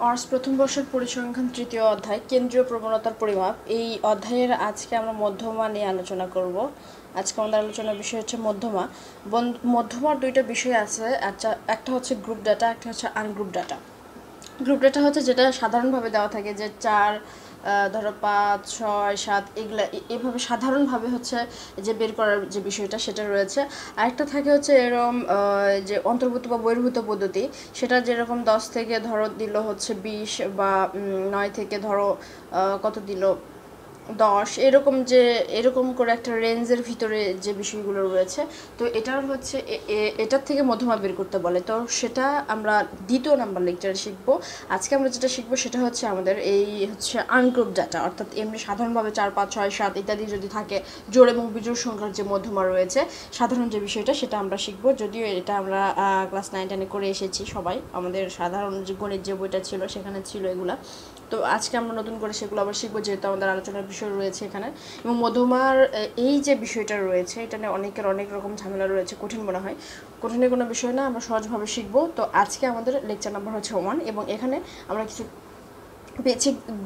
Honours প্রথম বর্ষের পরিসংখ্যান তৃতীয় অধ্যায় কেন্দ্রীয় প্রবণতার পরিমাপ। এই অধ্যায়ের আজকে আমরা মধ্যমা নিয়ে আলোচনা করব। আজকে আমাদের আলোচনার বিষয় হচ্ছে মধ্যমা। মধ্যমার দুইটা বিষয় আছে, একটা হচ্ছে গ্রুপ ডাটা, একটা হচ্ছে আনগ্রুপ ডাটা। গ্রুপ ডাটা হচ্ছে যেটা সাধারণভাবে দেওয়া থাকে, যে 4 ধরো 5 6 7 এগুলা এভাবে সাধারণভাবে হচ্ছে যে বের করার যে বিষয়টা সেটা রয়েছে। আরেকটা থাকে হচ্ছে এরকম যে অন্তর্ভুক্ত বা বহির্ভূত পদ্ধতি, সেটা যেরকম 10 থেকে ধরো দিল হচ্ছে 20, বা 9 থেকে ধরো কত দিল 10, এরকম যে এরকম করে একটা রেঞ্জের ভিতরে যে বিষয়গুলো রয়েছে। তো এটার হচ্ছে এটার থেকে মধ্যমা বের করতে বলে। তো সেটা আমরা দ্বিতীয় নাম্বার লেকচারে শিখবো। আজকে আমরা যেটা শিখবো সেটা হচ্ছে আমাদের এই হচ্ছে আনগ্রুপ ডাটা, অর্থাৎ এমনি সাধারণভাবে 4 5 6 7 ইত্যাদি যদি থাকে, জোড় এবং বিজোড় সংখ্যার যে মধ্যমা রয়েছে সাধারণ যে বিষয়টা, সেটা আমরা শিখবো। যদিও এটা আমরা ক্লাস 9 10-এ করে এসেছি সবাই, আমাদের সাধারণ যে গণিত যে বইটা ছিল সেখানে ছিল এগুলা। তো আজকে আমরা নতুন করে সেগুলো আবার শিখবো, যেহেতু আমাদের আলোচনার বিষয় রয়েছে এখানে। এবং মধ্যমার এই যে বিষয়টা রয়েছে, এটা নিয়ে অনেকের অনেক রকম ঝামেলা রয়েছে, কঠিন মনে হয়। কঠিনের কোনো বিষয় না, আমরা সহজভাবে শিখবো। তো আজকে আমাদের লেকচার নাম্বার হচ্ছে 1, এবং এখানে আমরা কিছু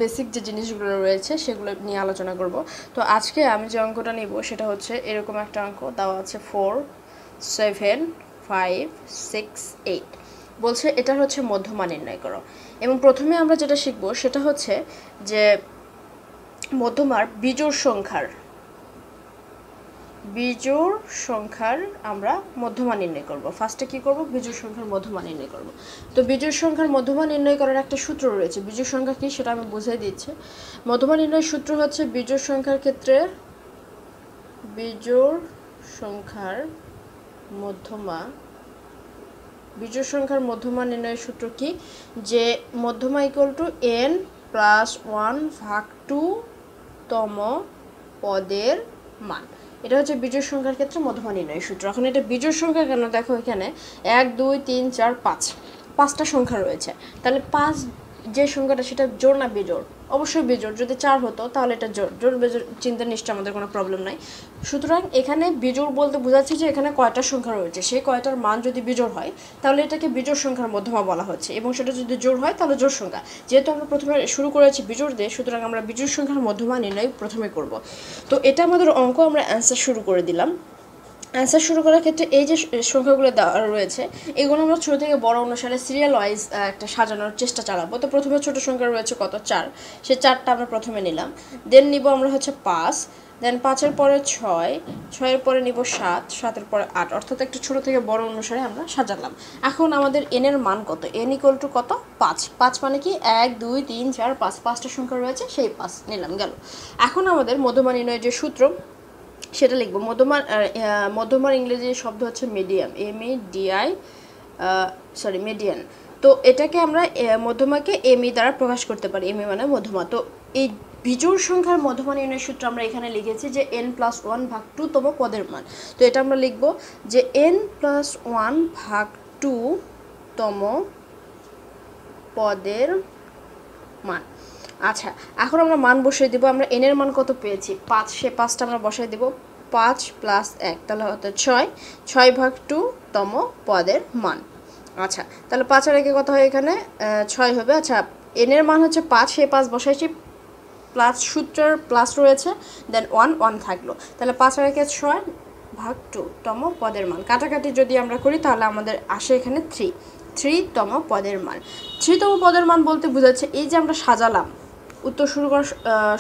বেসিক যে জিনিসগুলো রয়েছে সেগুলো নিয়ে আলোচনা করব। তো আজকে আমি যে অঙ্কটা নিব সেটা হচ্ছে এরকম একটা অঙ্ক দেওয়া আছে, 4 7 5 6 8। বলছে এটার হচ্ছে মধ্যমা নির্ণয় করো। এবং প্রথমে আমরা যেটা শিখব সেটা হচ্ছে যে মধ্যমার বিজোড় সংখ্যার আমরা মধ্যমা নির্ণয় করব। ফার্স্টে কি করব, বিজোড় সংখ্যার মধ্যমা নির্ণয় করব। তো বিজোড় সংখ্যার মধ্যমা নির্ণয় করার একটা সূত্র রয়েছে। বিজোড় সংখ্যা কি সেটা আমি বুঝিয়ে দিচ্ছি। মধ্যমা নির্ণয়ের সূত্র হচ্ছে বিজোড় সংখ্যার ক্ষেত্রে বিজোড় সংখ্যার মধ্যমা বিজোড় সংখ্যার মধ্যমা নির্ণয়ের সূত্র কি, যে মধ্যমা ইকুয়াল টু n+1/2 তম পদের মান। এটা হচ্ছে বিজোড় সংখ্যার ক্ষেত্রে মধ্যমা নির্ণয়ের সূত্র। এখন এটা বিজোড় সংখ্যা কেন, দেখো এখানে 1 2 3 4 5 5টা সংখ্যা রয়েছে। তাহলে 5 যে সংখ্যাটা সেটা জোড় না বিজোড়? অবশ্যই বিজোড়। যদি 4 হতো তাহলে এটা জোড়। জোড় বিজোড় চিন্তা নিশ্চয় আমাদের কোনো প্রবলেম নাই। সুতরাং এখানে বিজোড় বলতে বোঝাচ্ছে যে এখানে কয়টা সংখ্যা রয়েছে, সেই কয়টার মান যদি বিজোড় হয় তাহলে এটাকে বিজোড় সংখ্যার মধ্যমা বলা হচ্ছে, এবং সেটা যদি জোড় হয় তাহলে জোড় সংখ্যা। যেহেতু আমরা প্রথমে শুরু করেছি বিজোড় দিয়ে, সুতরাং আমরা বিজোড় সংখ্যার মধ্যমা নির্ণয় প্রথমে করব। তো এটা আমাদের অঙ্ক, আমরা অ্যান্সার শুরু করে দিলাম। অ্যান্সার শুরু করার ক্ষেত্রে এই যে সংখ্যাগুলো দেওয়া রয়েছে, এগুলো আমরা ছোটো থেকে বড় অনুসারে সিরিয়াল ওয়াইজ একটা সাজানোর চেষ্টা চালাবো। তো প্রথমে ছোটো সংখ্যা রয়েছে কত, 4, সে 4টা আমরা প্রথমে নিলাম। দেন নিব আমরা হচ্ছে 5, দেন 5-এর পরে 6, 6-এর পরে নিব 7, 7-এর পরে 8, অর্থাৎ একটা ছোটো থেকে বড় অনুসারে আমরা সাজালাম। এখন আমাদের এনের মান কত, এন ইকুয়াল টু কত, 5। 5 মানে কি 1 2 3 4 5, 5টা সংখ্যা রয়েছে, সেই 5 নিলাম, গেল। এখন আমাদের মধ্যমা নির্ণয়ের যে সূত্র সেটা লিখবো। মধ্যমার ইংরেজি শব্দ হচ্ছে মিডিয়াম, MEDI, মিডিয়ান। তো এটাকে আমরা মধ্যমাকে এমই দ্বারা প্রকাশ করতে পারি। এমই মানে মধ্যমা। তো এই বিজোড় সংখ্যার মধ্যমা নির্ণয়ের সূত্র আমরা এখানে লিখেছি যে n+1/2 তম পদের মান। তো এটা আমরা লিখব যে n+1/2 তম পদের মান। আচ্ছা, এখন আমরা মান বসিয়ে দেবো। আমরা এন এর মান কত পেয়েছি, 5, সে 5টা আমরা বসাই দেবো। 5 + 1 তাহলে হয়তো 6, 6/2 তম পদের মান। আচ্ছা, তাহলে 5 আর 1 কত হয়, এখানে 6 হবে। আচ্ছা, এন এর মান হচ্ছে 5, সে 5 বসাইছি, প্লাস সূত্রের প্লাস রয়েছে, দেন 1 থাকলো। তাহলে 5 আর 1 6/2 তম পদের মান। কাটাকাটি যদি আমরা করি তাহলে আমাদের আসে এখানে 3 তম পদের মান। 3 তম পদের মান বলতে বোঝাচ্ছে এই যে আমরা সাজালাম উত্তর শুরু করার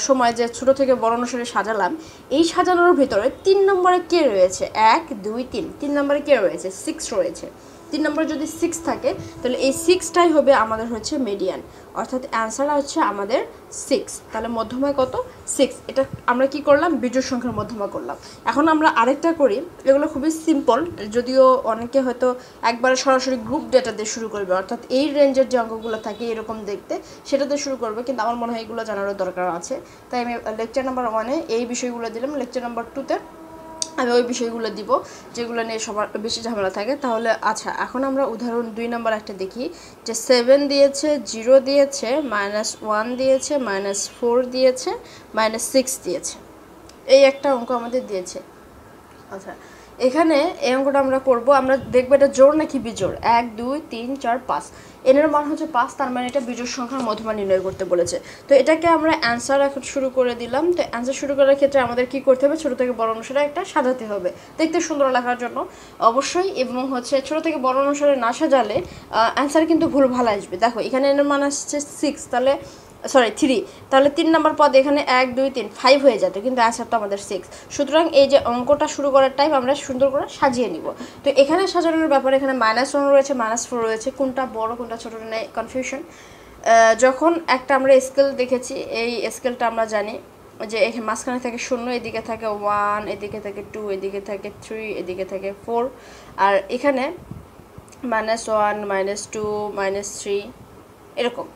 সময়, যে ছোটো থেকে বড় অনুসারে সাজালাম, এই সাজানোর ভিতরে 3 নম্বরে কে রয়েছে, 1 2 3, 3 নম্বরে কে রয়েছে, 6 রয়েছে। 3 নম্বরে যদি 6 থাকে তাহলে এই 6টাই হবে আমাদের হচ্ছে মিডিয়ান, অর্থাৎ অ্যান্সার হচ্ছে আমাদের 6। তাহলে মধ্যমা কত, 6। এটা আমরা কি করলাম, বিজোড় সংখ্যার মধ্যমা করলাম। এখন আমরা আরেকটা করি, এগুলো খুবই সিম্পল, যদিও অনেকে হয়তো একবারে সরাসরি গ্রুপ ডেটা দিয়ে শুরু করবে, অর্থাৎ এই রেঞ্জের যে অঙ্কগুলো থাকে এরকম দেখতে, সেটাতে শুরু করবে। কিন্তু আমার মনে হয় এগুলো জানারও দরকার আছে, তাই আমি লেকচার নাম্বার 1-এ এই বিষয়গুলো দিলাম। লেকচার নাম্বার 2-তে আমি ওই বিষয়গুলো দিব যেগুলো নিয়ে সবার বেশি ঝামেলা থাকে। তাহলে আচ্ছা, এখন আমরা উদাহরণ 2 নম্বর একটা দেখি, যে 7 দিয়েছে, 0 দিয়েছে, -1 দিয়েছে, -4 দিয়েছে, -6 দিয়েছে। এই একটা অঙ্ক আমাদের দিয়েছে। আচ্ছা, এখানে এই অঙ্কটা আমরা করব, আমরা দেখব এটা জোড় নাকি বিজোড়। 1 2 3 4 5, এন এর মান হচ্ছে 5, তার মানে এটা বিজোড় সংখ্যার মধ্যমান নির্ণয় করতে বলেছে। তো এটাকে আমরা অ্যান্সার এখন শুরু করে দিলাম। তো অ্যান্সার শুরু করার ক্ষেত্রে আমাদের কি করতে হবে, ছোট থেকে বড় অনুসারে একটা সাজাতে হবে দেখতে সুন্দর লাগার জন্য অবশ্যই, এবং হচ্ছে ছোট থেকে বড় অনুসারে না সাজালে অ্যান্সার কিন্তু ভুল ভালো আসবে। দেখো এখানে এন এর মান আসছে 6, তাহলে 3, তাহলে 3 নম্বর পদ এখানে 1 2 3 5 হয়ে যেত, কিন্তু অ্যান্সার তো আমাদের 6। সুতরাং এই যে অঙ্কটা শুরু করার টাইম আমরা সুন্দর করে সাজিয়ে নিব। তো এখানে সাজানোর ব্যাপারে এখানে -1 রয়েছে, -4 রয়েছে, কোনটা বড় কোনটা ছোট নেই কনফিউশন। যখন একটা আমরা স্কেল দেখেছি, এই স্কেলটা আমরা জানি যে এখানে মাঝখানে থাকে 0, এদিকে থাকে 1, এদিকে থাকে 2, এদিকে থাকে 3, এদিকে থাকে 4, আর এখানে -1 -2 -3 এরকম।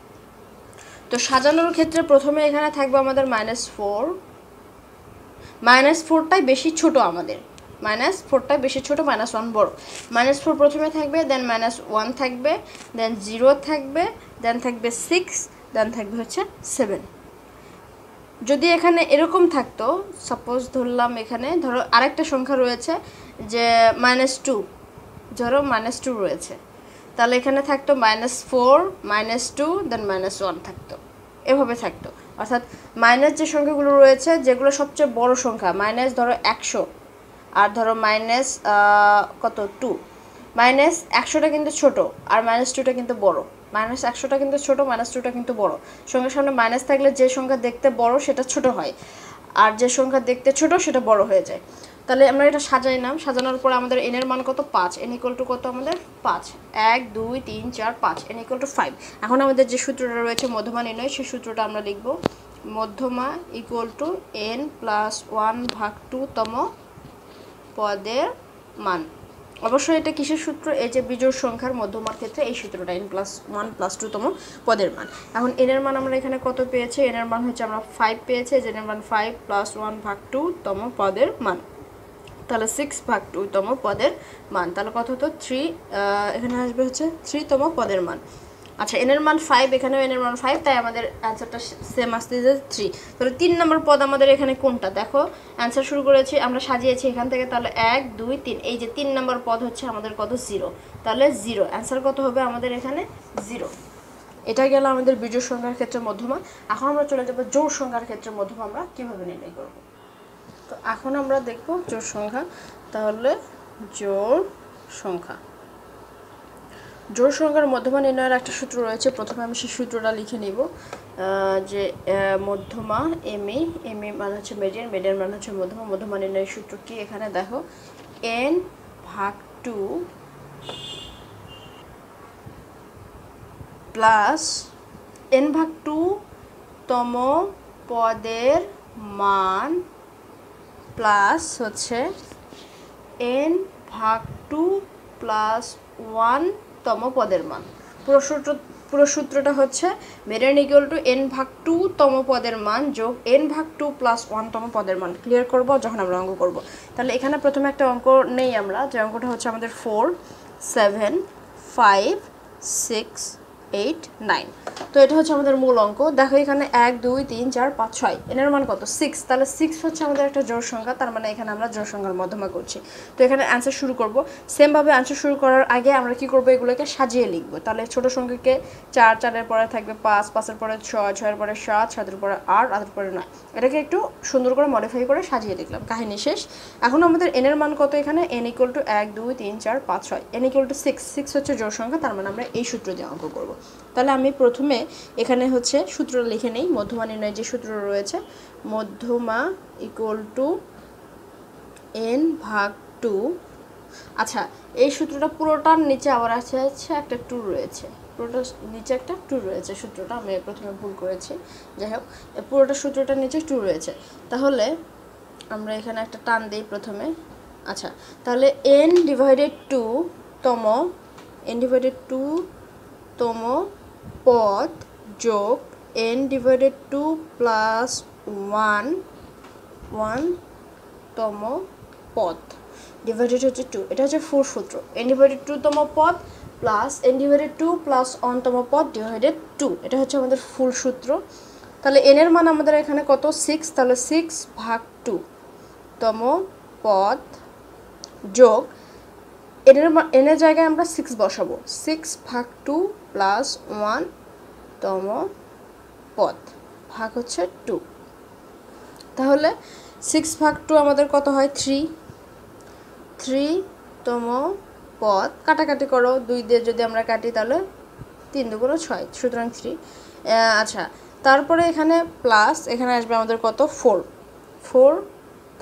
তো সাজানোর ক্ষেত্রে প্রথমে এখানে থাকবে আমাদের -4, -4টাই বেশি ছোট, আমাদের -4টাই বেশি ছোট, -1 বড়। -4 প্রথমে থাকবে, দেন -1 থাকবে, দেন 0 থাকবে, দেন থাকবে 6, দেন থাকবে হচ্ছে 7। যদি এখানে এরকম থাকতো, সাপোজ ধরলাম এখানে ধরো আরেকটা সংখ্যা রয়েছে যে -2, ধরো -2 রয়েছে, তাহলে এখানে থাকতো -4 -2 দেন -1 থাকতো, এভাবে থাকতো। অর্থাৎ মাইনাস যে সংখ্যাগুলো রয়েছে, যেগুলো সবচেয়ে বড় সংখ্যা, মাইনাস ধরো 100, আর ধরো মাইনাস কত 2, -100টা কিন্তু ছোট, আর -2টা কিন্তু বড়। -100টা কিন্তু ছোট, -2টা কিন্তু বড়। সংখ্যার সামনে মাইনাস থাকলে যে সংখ্যা দেখতে বড় সেটা ছোট হয়, আর যে সংখ্যা দেখতে ছোট সেটা বড় হয়ে যায়। তাহলে আমরা এটা সাজাইলাম, সাজানোর পর আমাদের এন এর মান কত, 5, এন ইকুয়াল টু কত আমাদের 5, 1 2 3 4 5, এন ইকুয়াল টু 5। এখন আমাদের যে সূত্রটা রয়েছে মধ্যমা নির্ণয়, সেই সূত্রটা আমরা লিখব, মধ্যমা ইকুয়াল টু n + 1/2 তম পদের মান। অবশ্যই এটা কিসের সূত্র, এই যে বিজোড় সংখ্যার মধ্যমার ক্ষেত্রে এই সূত্রটা, n + 1 + 2 তম পদের মান। এখন n এর মান আমরা এখানে কত পেয়েছি, n এর মান হচ্ছে আমরা 5 পেয়েছি, n এর মান 5 + 1/2 তম পদের মান, তাহলে 6/2 তম পদের মান, তাহলে কত হতো 3, এখানে আসবে হচ্ছে 3 তম পদের মান। আচ্ছা, এন এর মান 5, এখানেও এন এর মান 5, তাই আমাদের অ্যান্সারটা সেম আসতে যে 3। তাহলে 3 নম্বর পদ আমাদের এখানে কোনটা, দেখো অ্যান্সার শুরু করেছি আমরা সাজিয়েছি এখান থেকে, তাহলে 1 2 3, এই যে 3 নম্বর পদ হচ্ছে আমাদের কত 0, তাহলে 0 অ্যান্সার কত হবে আমাদের এখানে 0। এটা গেল আমাদের বিজোড় সংখ্যার ক্ষেত্রে মধ্যমা। এখন আমরা চলে যাব জোড় সংখ্যার ক্ষেত্রে মধ্যমা আমরা কীভাবে নির্ণয় করব। তো এখন আমরা দেখব জোড় সংখ্যা। তাহলে জোড় সংখ্যা, জোড় সংখ্যার মধ্যমা নির্ণয়ের একটা সূত্র রয়েছে। প্রথমে আমি সেই সূত্রটা লিখে নিব, যে মধ্যমা এমই, এমই মানে হচ্ছে মিডিয়ান, মিডিয়ান মানে হচ্ছে মধ্যমা। মধ্যমা নির্ণয়ের সূত্র কি, এখানে দেখো n/2 প্লাস n/2 তম পদের মান প্লাস হচ্ছে n/2 প্লাস 1 তম পদের মান। পুরো সূত্রটা হচ্ছে মিডিয়ান ইকুয়াল টু n/2 তম পদের মান যোগ n/2 প্লাস 1 তম পদের মান। ক্লিয়ার করব যখন আমরা অঙ্ক করব। তাহলে এখানে প্রথমে একটা অঙ্ক নেই আমরা, যে অঙ্কটা হচ্ছে আমাদের 4 7 5 6 8 9। তো এটা হচ্ছে আমাদের মূল অঙ্ক। দেখো এখানে 1 2 3 4 5 6, এর মান কত 6, তাহলে 6 হচ্ছে আমাদের একটা জোড় সংখ্যা, তার মানে এখানে আমরা জোড় সংখ্যার মধ্যমা করছি। তো এখানে অ্যান্সার শুরু করব। সেমভাবে অ্যান্সার শুরু করার আগে আমরা কি করব, এগুলোকে সাজিয়ে লিখব। তাহলে ছোট সংখ্যাকে 4, 4-এর পরে থাকবে 5, 5-এর পরে 6, 6-এর পরে 7, 7-এর পরে 8, 8-এর পরে 9। এটাকে একটু সুন্দর করে মডিফাই করে সাজিয়ে লিখলাম, কাহিনী শেষ। এখন আমাদের এন এর মান কত, এখানে n equal to 1 2 3 4 5 6, n equal to 6, 6 হচ্ছে জোড় সংখ্যা, তার মানে আমরা এই সূত্র দিয়ে অঙ্ক করব। তাহলে আমি প্রথমে এখানে হচ্ছে সূত্র লিখে নেই, মধ্যমা নির্ণয়ের যে সূত্র রয়েছে, মধ্যমা ইকুয়াল টু n/2। আচ্ছা, এই সূত্রটা পুরোটার নিচে আবার আছে একটা 2 রয়েছে, পুরোটার নিচে একটা 2 রয়েছে। সূত্রটা আমি প্রথমে ভুল করেছি, যাই হোক পুরোটা সূত্রটার নিচে 2 রয়েছে। তাহলে আমরা এখানে একটা টান দিই প্রথমে। আচ্ছা, তাহলে n/2 তম, n/2 তম পদ যোগ n/2 প্লাস 1 তম পদ ডিভাইডেড হচ্ছে 2। এটা হচ্ছে 4 সূত্র, n/2 তম পদ প্লাস n/2 প্লাস 1 তম পদ ডিভাইডেড 2। এটা হচ্ছে আমাদের ফুল সূত্র। তাহলে n এর মান আমাদের এখানে কত 6, তাহলে 6/2 তম পদ যোগ এনের জায়গায় আমরা 6 বসাবো, 6/2 প্লাস 1 তম পদ ভাগ হচ্ছে 2। তাহলে 6/2 আমাদের কত হয় 3 তম পদ, কাটাকাটি করো 2 দিয়ে যদি আমরা কাটি তাহলে 3 2 গুণ 6, সুতরাং 3। আচ্ছা, তারপরে এখানে প্লাস এখানে আসবে আমাদের কত 4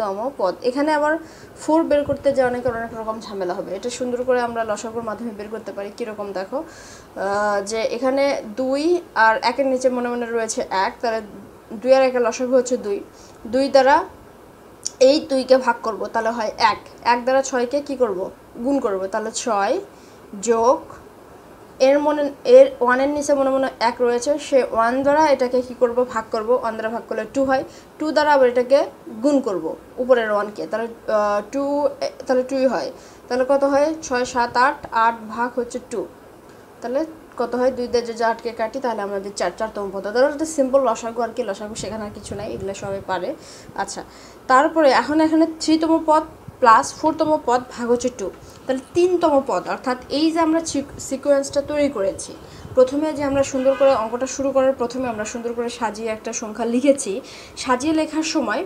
তম পদ। এখানে আবার 4 বের করতে যে অনেক রকম ঝামেলা হবে, এটা সুন্দর করে আমরা লসাগুর মাধ্যমে বের করতে পারি। কীরকম দেখো, যে এখানে 2 আর 1-এর নিচে মনে মনে রয়েছে 1, তাহলে 2 আর 1-এর লসাগু হচ্ছে 2 দ্বারা এই 2কে ভাগ করব, তাহলে হয় 1 দ্বারা 6কে কি করব গুণ করব, তাহলে 6 যোগ এর 1-এর নিচে মনে মনে 1 রয়েছে, সে 1 দ্বারা এটাকে কি করব ভাগ করব, 1 দ্বারা ভাগ করলে 2 হয়, 2 দ্বারা আবার এটাকে গুণ করব উপরের 1কে, তাহলে 2 হয়, তাহলে কত হয় 6 7 8, 8 ভাগ হচ্ছে 2, তাহলে কত হয় 2 দিয়ে যে 8কে কাটি তাহলে আমাদের 4তম পদ। তাহলে এটা সিম্পল লসাগু আর কি, লসাগু সেখানে আর কিছু নাই, এগুলো সবাই পারে। আচ্ছা, তারপরে এখানে 3তম পদ প্লাস 4তম পদ ভাগ হচ্ছে 2, তাহলে 3তম পদ। অর্থাৎ এই যে আমরা সিকোয়েন্সটা তৈরি করেছি, প্রথমে যে আমরা সুন্দর করে অঙ্কটা শুরু করার প্রথমে আমরা সুন্দর করে সাজিয়ে একটা সংখ্যা লিখেছি, সাজিয়ে লেখার সময়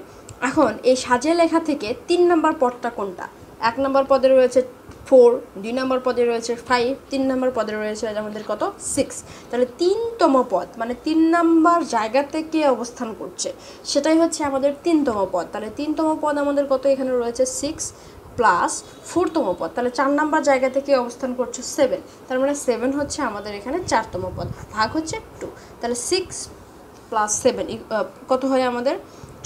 এখন এই সাজিয়ে লেখা থেকে 3 নম্বর পদটা কোনটা, 1 নম্বর পদে রয়েছে 4, 2 নম্বর পদে রয়েছে 5, 3 নম্বর পদে রয়েছে আমাদের কত 6, তাহলে 3তম পদ মানে 3 নম্বর জায়গাতে কে অবস্থান করছে সেটাই হচ্ছে আমাদের 3তম পদ। তাহলে 3তম পদ আমাদের কত, এখানে রয়েছে 6 প্লাস 4তম পদ, তাহলে 4 নম্বর জায়গা থেকে অবস্থান করছে 7, তার মানে 7 হচ্ছে আমাদের এখানে 4তম পদ, ভাগ হচ্ছে 2, তাহলে 6 প্লাস 7 কত হয় আমাদের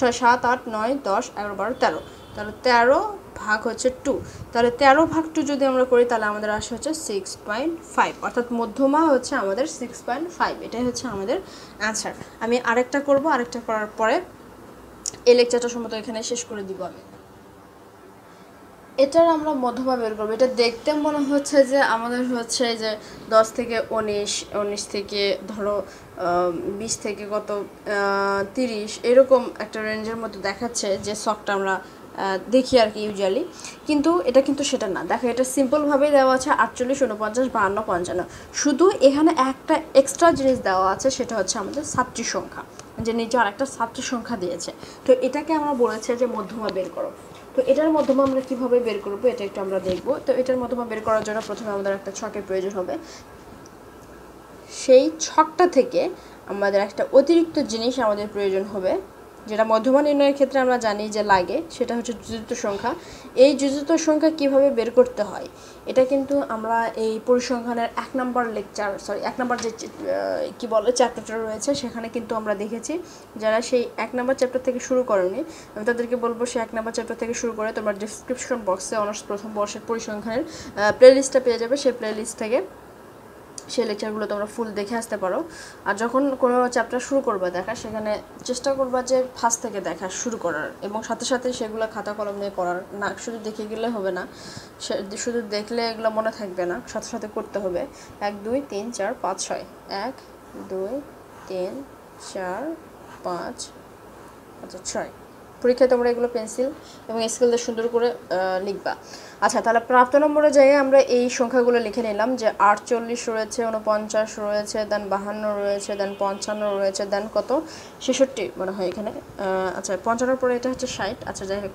6 7 8 9 10 11 12 13, তাহলে 13 ভাগ হচ্ছে 2, তাহলে 13/2 যদি আমরা করি তাহলে আমাদের আসে হচ্ছে 6.5, অর্থাৎ মধ্যমা হচ্ছে আমাদের 6.5, এটাই হচ্ছে আমাদের অ্যান্সার। আমি আরেকটা করব, আরেকটা করার পরে এই লেকচারটা সম্ভবত এখানে শেষ করে দিব আমি। এটার আমরা মধ্যমা বের করবো, এটা দেখতে মনে হচ্ছে যে আমাদের হচ্ছে যে 10 থেকে 19 থেকে ধরো 20 থেকে কত 30 এরকম একটা রেঞ্জের মধ্যে দেখাচ্ছে যে শখটা আমরা দেখি আর কি ইউজুয়ালি, কিন্তু এটা কিন্তু সেটা না। দেখো এটা সিম্পলভাবেই দেওয়া আছে 48 49 52 55, শুধু এখানে একটা এক্সট্রা জিনিস দেওয়া আছে, সেটা হচ্ছে আমাদের ছাত্রী সংখ্যা, যে নিচে আরেকটা ছাত্রী সংখ্যা দিয়েছে, তো এটাকে আমরা বলেছে যে মধ্যমা বের করো। তো এটার মধ্যমা আমরা কীভাবে বের করবো এটা একটু আমরা দেখবো। তো এটার মধ্যমা বের করার জন্য প্রথমে আমাদের একটা ছকের প্রয়োজন হবে, সেই ছকটা থেকে আমাদের একটা অতিরিক্ত জিনিস আমাদের প্রয়োজন হবে, যেটা মধ্যমা নির্ণয়ের ক্ষেত্রে আমরা জানি যে লাগে, সেটা হচ্ছে যুজিত সংখ্যা। এই যুজিত সংখ্যা কিভাবে বের করতে হয় এটা কিন্তু আমরা এই পরিসংখ্যানের 1 নম্বর যে কি বলে চ্যাপ্টারটা রয়েছে সেখানে কিন্তু আমরা দেখেছি। যারা সেই 1 নম্বর চ্যাপ্টার থেকে শুরু করেনি আমি তাদেরকে বলবো সেই 1 নম্বর চ্যাপ্টার থেকে শুরু করে তোমরা ডেসক্রিপশন বক্সে অনার্স প্রথম বর্ষের পরিসংখ্যানের প্লেলিস্টটা পেয়ে যাবে, সেই প্লেলিস্ট থেকে সেই লেকচারগুলো তোমরা ফুল দেখে আসতে পারো। আর যখন কোনো চ্যাপ্টার শুরু করবে দেখা, সেখানে চেষ্টা করবা যে ফার্স্ট থেকে দেখা শুরু করার, এবং সাথে সাথে সেগুলো খাতা কলম নিয়ে করার না, শুধু দেখে গেলে হবে না, শুধু দেখলে এগুলো মনে থাকবে না, সাথে সাথে করতে হবে। 1 2 3 4 5 6, 1 2 3 4 5 আচ্ছা 6, পরীক্ষায় তোমরা এগুলো পেন্সিল এবং স্কেল দিয়ে সুন্দর করে লিখবা। আচ্ছা, তাহলে প্রাপ্ত নম্বরের জায়গায় আমরা এই সংখ্যাগুলো লিখে নিলাম যে 48 রয়েছে, 49 রয়েছে, দেন 52 রয়েছে, দেন 55 রয়েছে, দেন কত 66 মনে হয় এখানে, আচ্ছা 55 পরে এটা হচ্ছে 60, আচ্ছা যাই হোক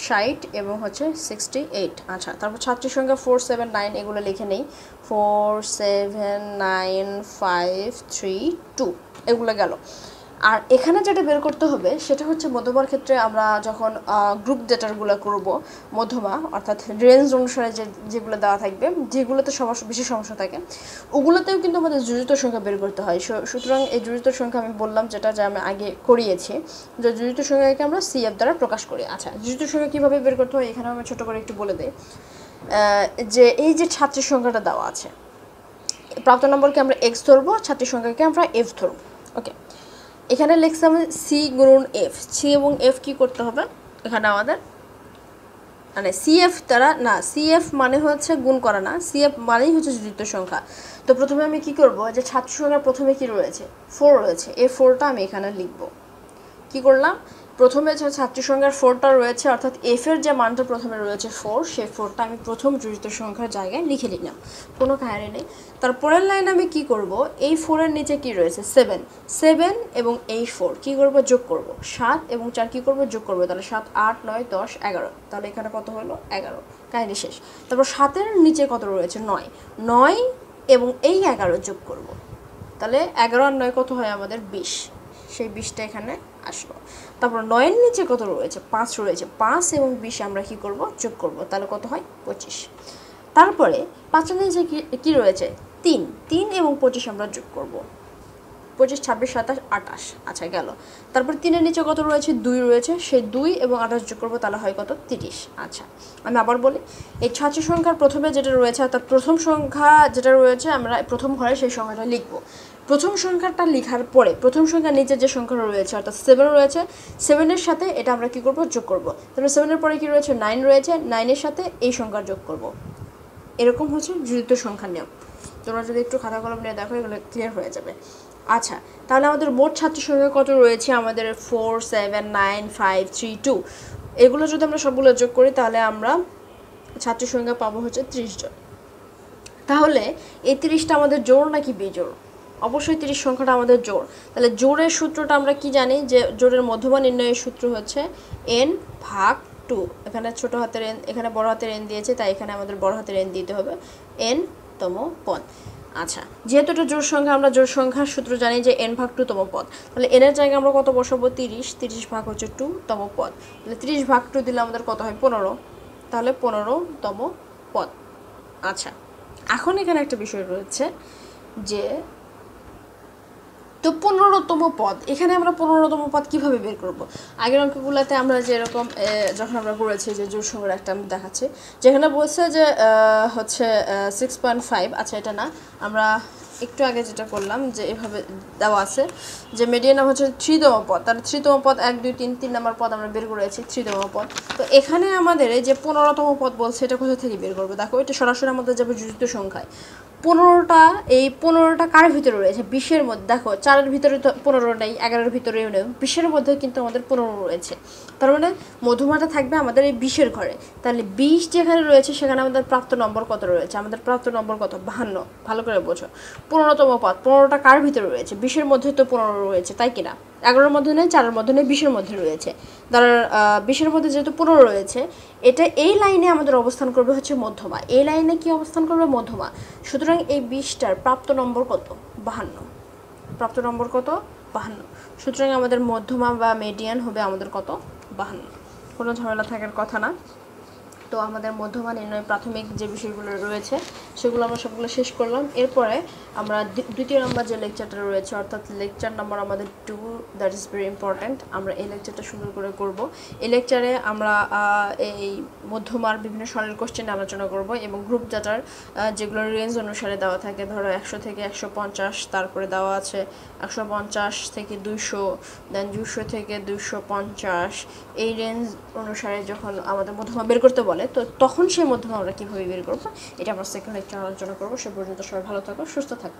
60 এবং হচ্ছে 68। আচ্ছা, তারপর ছাত্রীর সংখ্যা 4 7 9 এগুলো লিখে নেই, 4 7 9 5 3 2 এগুলো গেল। আর এখানে যেটা বের করতে হবে সেটা হচ্ছে মধ্যমার ক্ষেত্রে আমরা যখন গ্রুপ ডেটারগুলো করব, মধ্যমা অর্থাৎ রেঞ্জ অনুসারে যেগুলো দেওয়া থাকবে, যেগুলোতে বেশি সমস্যা থাকে ওগুলোতেও কিন্তু আমাদের জুড়িত সংখ্যা বের করতে হয়। সুতরাং এই জুড়িত সংখ্যা আমি বললাম যেটা আমি আগে করিয়েছি, যে জুড়িত সংখ্যাকে আমরা CF দ্বারা প্রকাশ করি। আচ্ছা, জুড়িত সংখ্যা কীভাবে বের করতে হয় এখানে আমি ছোটো করে একটু বলে দিই, যে এই যে ছাত্রীর সংখ্যাটা দেওয়া আছে, প্রাপ্ত নম্বরকে আমরা X ধরবো, ছাত্রীর সংখ্যাকে আমরা F ধরবো। ওকে, এখানে লিখছি আমি C গুণন F, C এবং F কি করতে হবে এখানে আমাদের, মানে CF দ্বারা না, CF মানে হচ্ছে গুণ করা না, CF মানেই হচ্ছে জুড়িত সংখ্যা। তো প্রথমে আমি কি করব, যে ছাত্র সংখ্যা প্রথমে কি রয়েছে 4 রয়েছে, এই 4টা আমি এখানে লিখব। কি করলাম, প্রথমে যে ছাত্রী সংখ্যার 4টা রয়েছে, অর্থাৎ এফ এর যে মানটা প্রথমে রয়েছে 4, সেই 4টা আমি প্রথম জড়িত সংখ্যার জায়গায় লিখে নিলাম, কোনো কাহিনী নেই। তারপরের লাইনে আমি কি করব, এই 4-এর নিচে কি রয়েছে 7 এবং এই 4 কি করব, যোগ করব। 7 এবং 4 কি করব, যোগ করব। তাহলে 7, 8, 9, 10, 11। তাহলে এখানে কত হলো, 11, কাহিনী শেষ। তারপর 7-এর নিচে কত রয়েছে, 9 এবং এই 11 যোগ করব। তাহলে 11 আর 9 কত হয় আমাদের 20, সেই 20টা এখানে আসলো। তারপর 9-এর নিচে কত রয়েছে, 5 রয়েছে। 5 এবং 20 আমরা কি করব, যোগ করব। তাহলে কত হয়, 25। তারপরে 5-এর নিচে কি রয়েছে, 3 এবং 25 আমরা যোগ করব। 25, 26, 27, 28, আচ্ছা গেল। তারপর 3-এর নিচে কত রয়েছে, 2 রয়েছে, সেই 2 এবং 28 যোগ করবো, তাহলে হয় কত, 30। আচ্ছা, আমি আবার বলি, এই ছাত্রী সংখ্যার প্রথমে যেটা রয়েছে, অর্থাৎ প্রথম সংখ্যা যেটা রয়েছে আমরা প্রথম ঘরে সেই সংখ্যাটা লিখব। প্রথম সংখ্যাটা লেখার পরে প্রথম সংখ্যার নিচে যে সংখ্যা রয়েছে, অর্থাৎ 7 রয়েছে, 7-এর সাথে এটা আমরা কি করব, যোগ করব। তারপরে 7-এর পরে কি রয়েছে, 9 রয়েছে, 9-এর সাথে এই সংখ্যা যোগ করব। এরকম হচ্ছে জড়িত সংখ্যার নিয়ম। তোমরা যদি একটু খাতা কলম নিয়ে দেখো, এগুলো ক্লিয়ার হয়ে যাবে। আচ্ছা, তাহলে আমাদের মোট ছাত্রী সংখ্যা কত রয়েছে, আমাদের 4, 7, 9, 5, 3, 2। এগুলো যদি আমরা সবগুলো যোগ করি, তাহলে আমরা ছাত্রী সংখ্যা পাবো হচ্ছে 30 জন। তাহলে এই 30টা আমাদের জোড় নাকি বিজোড়? অবশ্যই 30 সংখ্যাটা আমাদের জোড়। তাহলে জোড়ের সূত্রটা আমরা কি জানি, যে জোড়ের মধ্যমা নির্ণয়ের সূত্র হচ্ছে n/2। এখানে ছোট হাতের n, এখানে বড় হাতের n দিয়েছে, তাই এখানে আমাদের বড় হাতের n দিতে হবে, n-তম পদ। আচ্ছা, যেহেতু এটা জোড় সংখ্যা, আমরা জোড় সংখ্যার সূত্র জানি যে n/2-তম পদ। তাহলে n এর জায়গায় আমরা কত বসাবো, 30 ভাগ হচ্ছে 2-তম পদ। তাহলে 30 ভাগ 2 দিলে আমাদের কত হয়, 15। তাহলে 15-তম পদ। আচ্ছা, এখন এখানে একটা বিষয় রয়েছে যে, তো 15তম পদ, এখানে আমরা 15তম পদ কীভাবে বের করব? আগের অঙ্কগুলোতে আমরা যেরকম যখন আমরা করেছি, যে জোড় সংখ্যার একটা আমি দেখাচ্ছি, যেখানে বলছে যে হচ্ছে 6.5। আচ্ছা, এটা না, আমরা একটু আগে যেটা করলাম, যে এভাবে দেওয়া আছে যে মিডিয়ান হচ্ছে 3তম পদ। তাহলে 3তম পদ 1, 2, 3 নম্বর পদ আমরা বের করেছি, 3তম পদ। তো এখানে আমাদের এই যে 15তম পদ বলছে, এটা কোথা থেকে বের করবো? দেখো, এটা সরাসরি আমাদের যাবে জড়িত সংখ্যায়। 15টা, এই 15টা কার ভিতরে রয়েছে, 20-এর মধ্যে। দেখো, 4-এর ভিতরে তো 15 নেই, 11-এর ভিতরেও নেই, 20-এর মধ্যে কিন্তু আমাদের 15 রয়েছে। তার মানে মধ্যমাটা থাকবে আমাদের এই 20-এর ঘরে। তাহলে 20 যেখানে রয়েছে, সেখানে আমাদের প্রাপ্ত নম্বর কত রয়েছে, আমাদের প্রাপ্ত নম্বর কত, 52। ভালো করে বোঝো, 15তম পদ, 15টা কার ভিতরে রয়েছে, 20-এর মধ্যে তো 15 রয়েছে, তাই কিনা? 11-এর মধ্যে নেই, 4-এর মধ্যে নেই, 20-এর মধ্যে রয়েছে। তার 20-এর মধ্যে যেহেতু 15 রয়েছে, এটা এই লাইনে আমাদের অবস্থান করবে হচ্ছে মধ্যমা। এই লাইনে কি অবস্থান করবে, মধ্যমা। সুতরাং এই 20টার প্রাপ্ত নম্বর কত, 52। প্রাপ্ত নম্বর কত, 52। সুতরাং আমাদের মধ্যমা বা মিডিয়ান হবে আমাদের কত, 52। কোনো ঝামেলা থাকার কথা না। তো আমাদের মধ্যমা নির্ণয় প্রাথমিক যে বিষয়গুলো রয়েছে, সেগুলো আমরা সবগুলো শেষ করলাম। এরপরে আমরা দ্বিতীয় নম্বর যে লেকচারটা রয়েছে, অর্থাৎ লেকচার নাম্বার আমাদের 2, দ্যাট ইজ ভেরি ইম্পর্ট্যান্ট। আমরা এই লেকচারটা সুন্দর করে করব। এই লেকচারে আমরা এই মধ্যমার বিভিন্ন সরল কোশ্চেন আলোচনা করব, এবং গ্রুপ ডাটার যেগুলো রেঞ্জ অনুসারে দেওয়া থাকে, ধরো 100 থেকে 150, তারপরে দেওয়া আছে 150 থেকে 200, দেন 200 থেকে 250। এই রেঞ্জ অনুসারে যখন আমাদের মধ্যমা বের করতে বলে, তো তখন সেই মধ্যমা আমরা কীভাবে বের করবো, এটা আমরা সেকেন্ড লেকচার আলোচনা করবো। সে পর্যন্ত সবাই ভালো থাকো, সুস্থ থাকো।